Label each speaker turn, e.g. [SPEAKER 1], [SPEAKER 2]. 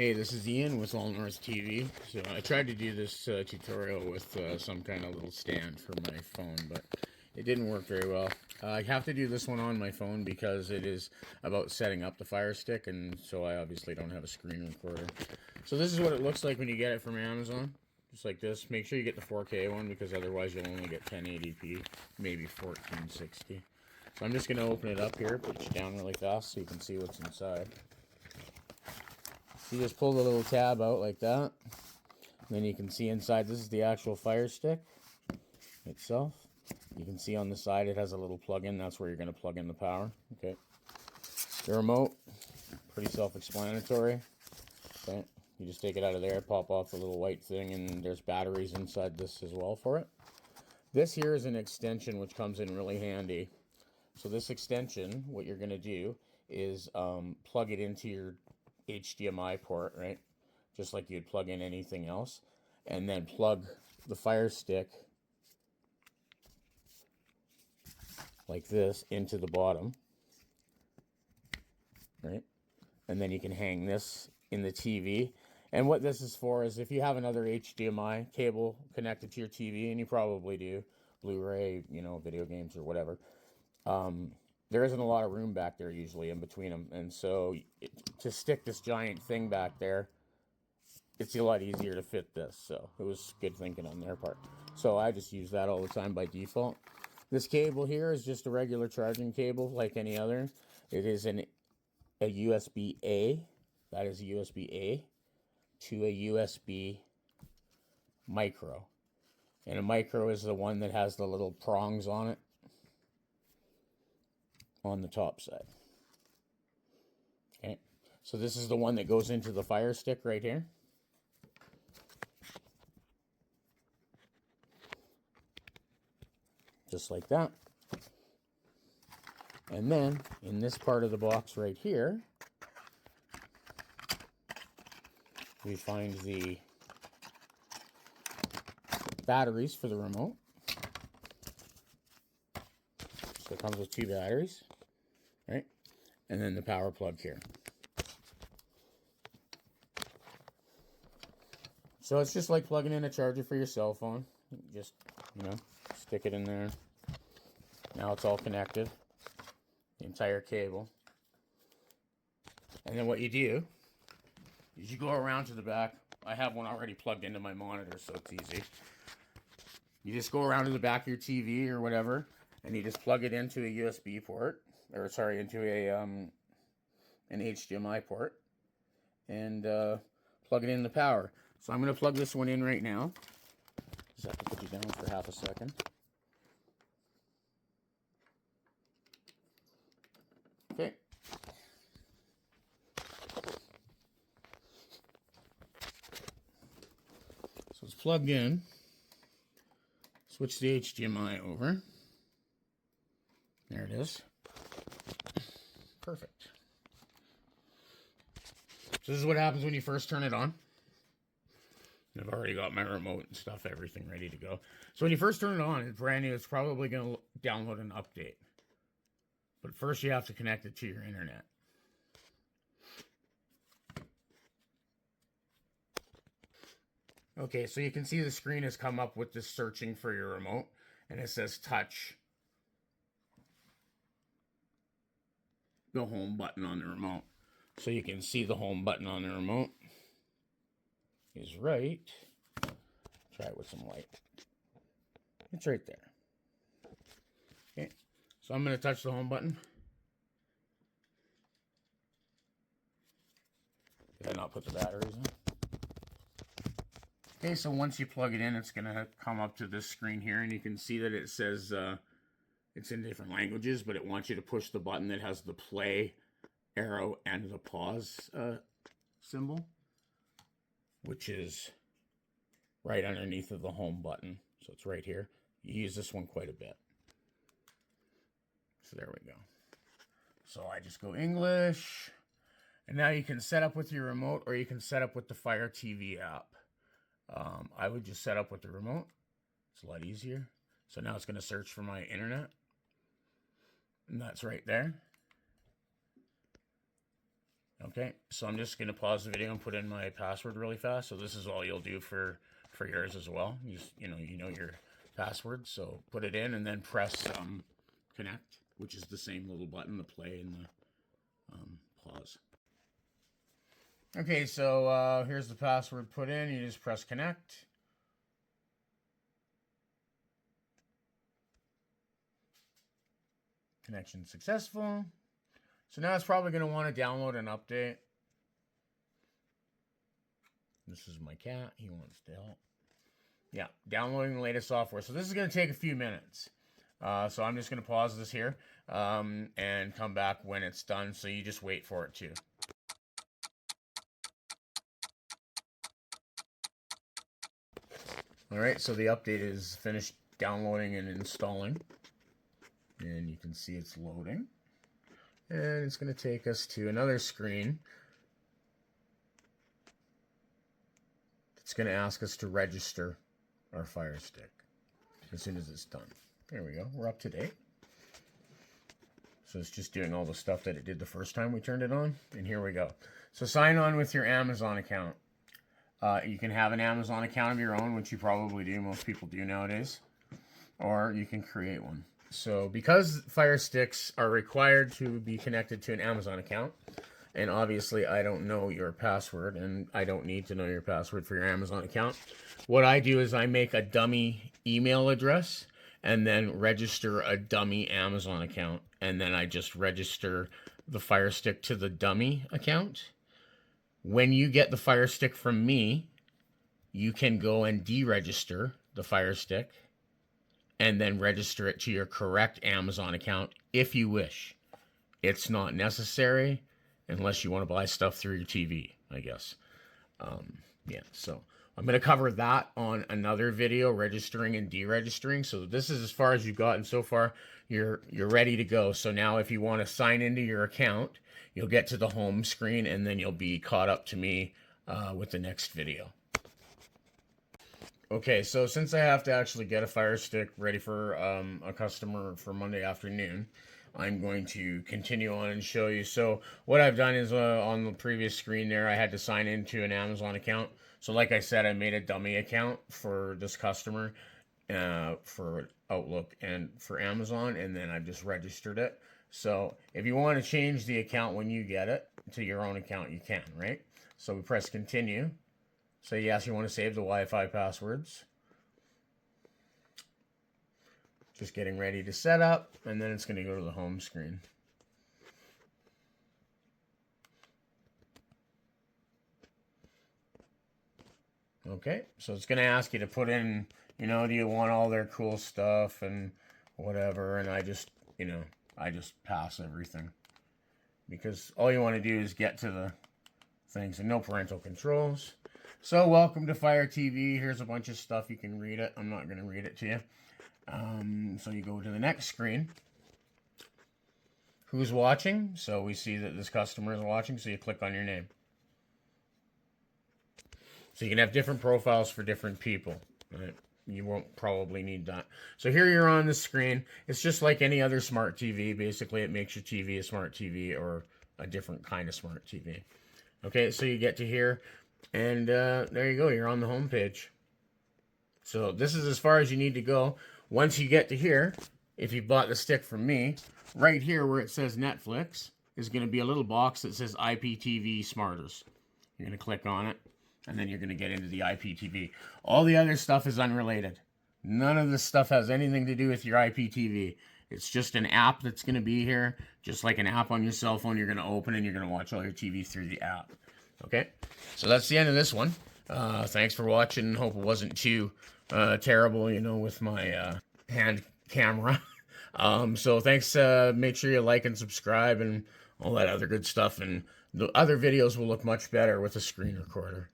[SPEAKER 1] Hey, this is Ian with All North TV. So I tried to do this tutorial with some kind of little stand for my phone, but it didn't work very well. I have to do this one on my phone because it is about setting up the Firestick, and so I obviously don't have a screen recorder. So this is what it looks like when you get it from Amazon. Just like this. Make sure you get the 4K one because otherwise you'll only get 1080p, maybe 1460. So I'm just going to open it up here, put it down really fast so you can see what's inside. You just pull the little tab out like that. And then you can see inside, this is the actual Firestick itself. You can see on the side it has a little plug-in. That's where you're going to plug in the power. Okay. The remote, pretty self-explanatory. Okay. You just take it out of there, pop off the little white thing, and there's batteries inside this as well for it. This here is an extension which comes in really handy. So this extension, what you're going to do is plug it into your HDMI port, right? Just like you'd plug in anything else. And then plug the Firestick like this into the bottom, right? And then you can hang this in the TV. And what this is for is if you have another HDMI cable connected to your TV, and you probably do, Blu-ray, you know, video games or whatever, there isn't a lot of room back there usually in between them. And so to stick this giant thing back there, it's a lot easier to fit this. So it was good thinking on their part. So I just use that all the time by default. This cable here is just a regular charging cable like any other. It is a USB-A. That is a USB-A to a USB micro. And a micro is the one that has the little prongs on it on the top side. Okay, so this is the one that goes into the Firestick right here. Just like that. And then in this part of the box right here, we find the batteries for the remote. So it comes with 2 batteries, right? And then the power plug here. So it's just like plugging in a charger for your cell phone. You just, you know, stick it in there. Now it's all connected. The entire cable. And then what you do is you go around to the back. I have one already plugged into my monitor, so it's easy. You just go around to the back of your TV or whatever, and you just plug it into a USB port, or sorry, into a an HDMI port, and plug it in the power. So I'm going to plug this one in right now. Just have to put you down for half a second. Okay. So it's plugged in. Switch the HDMI over. There it is. Perfect. So this is what happens when you first turn it on. I've already got my remote and stuff, everything ready to go. So when you first turn it on, it's brand new. It's probably going to download an update. But first you have to connect it to your internet. Okay, so you can see the screen has come up with this searching for your remote, and it says touch the home button on the remote. So you can see the home button on the remote is right. Try it with some light. It's right there. Okay, so I'm going to touch the home button. Did I not put the batteries in? Okay, so once you plug it in, it's going to come up to this screen here, and you can see that it says it's in different languages, but it wants you to push the button that has the play arrow and the pause symbol, which is right underneath of the home button. So it's right here. You use this one quite a bit. So there we go. So I just go English, and now you can set up with your remote, or you can set up with the Fire TV app. I would just set up with the remote. It's a lot easier. So now it's going to search for my internet. And that's right there. Okay, so I'm just going to pause the video and put in my password really fast. So this is all you'll do for yours as well. You know your password, so put it in and then press connect, which is the same little button, the play and the pause. Okay, so here's the password put in. You just press connect. Connection successful. So now it's probably going to want to download an update. This is my cat. He wants to help. Yeah, downloading the latest software. So this is going to take a few minutes. So I'm just going to pause this here and come back when it's done. So you just wait for it to. All right, so the update is finished downloading and installing. And you can see it's loading. And it's going to take us to another screen. It's going to ask us to register our Firestick as soon as it's done. There we go. We're up to date. So it's just doing all the stuff that it did the first time we turned it on. And here we go. So sign on with your Amazon account. You can have an Amazon account of your own, which you probably do. Most people do nowadays. Or you can create one. So because Firesticks are required to be connected to an Amazon account, and obviously I don't know your password, and I don't need to know your password for your Amazon account, what I do is I make a dummy email address and then register a dummy Amazon account, and then I just register the Firestick to the dummy account. When you get the Firestick from me, you can go and deregister the Firestick and then register it to your correct Amazon account if you wish. It's not necessary unless you want to buy stuff through your TV, I guess. Yeah, so I'm going to cover that on another video, registering and deregistering. So this is as far as you've gotten so far. You're ready to go. So now if you want to sign into your account, you'll get to the home screen and then you'll be caught up to me with the next video. Okay, so since I have to actually get a Firestick ready for a customer for Monday afternoon, I'm going to continue on and show you. So what I've done is on the previous screen there, I had to sign into an Amazon account. So like I said, I made a dummy account for this customer for Outlook and for Amazon, and then I just registered it. So if you want to change the account when you get it to your own account, you can, right? So we press continue. So yes, you want to save the Wi-Fi passwords. Just getting ready to set up, and then it's going to go to the home screen. Okay, so it's going to ask you to put in, you know, do you want all their cool stuff and whatever, and I just pass everything. Because all you want to do is get to the things, and no parental controls. So welcome to Fire TV. Here's a bunch of stuff. You can read it. I'm not going to read it to you. So you go to the next screen. Who's watching? So we see that this customer is watching, so you click on your name. So you can have different profiles for different people. Right? You won't probably need that. So here you're on the screen. It's just like any other smart TV. Basically, it makes your TV a smart TV or a different kind of smart TV. Okay, so you get to here. And there you go. You're on the home page. So this is as far as you need to go. Once you get to here, if you bought the stick from me, right here where it says Netflix is going to be a little box that says IPTV Smarters. You're going to click on it, and then you're going to get into the IPTV. All the other stuff is unrelated. None of this stuff has anything to do with your IPTV. It's just an app that's going to be here, just like an app on your cell phone. You're going to open and you're going to watch all your TV through the app. Okay, so that's the end of this one. Thanks for watching. Hope it wasn't too terrible, you know, with my hand camera. So thanks. Make sure you like and subscribe and all that other good stuff. And the other videos will look much better with a screen recorder.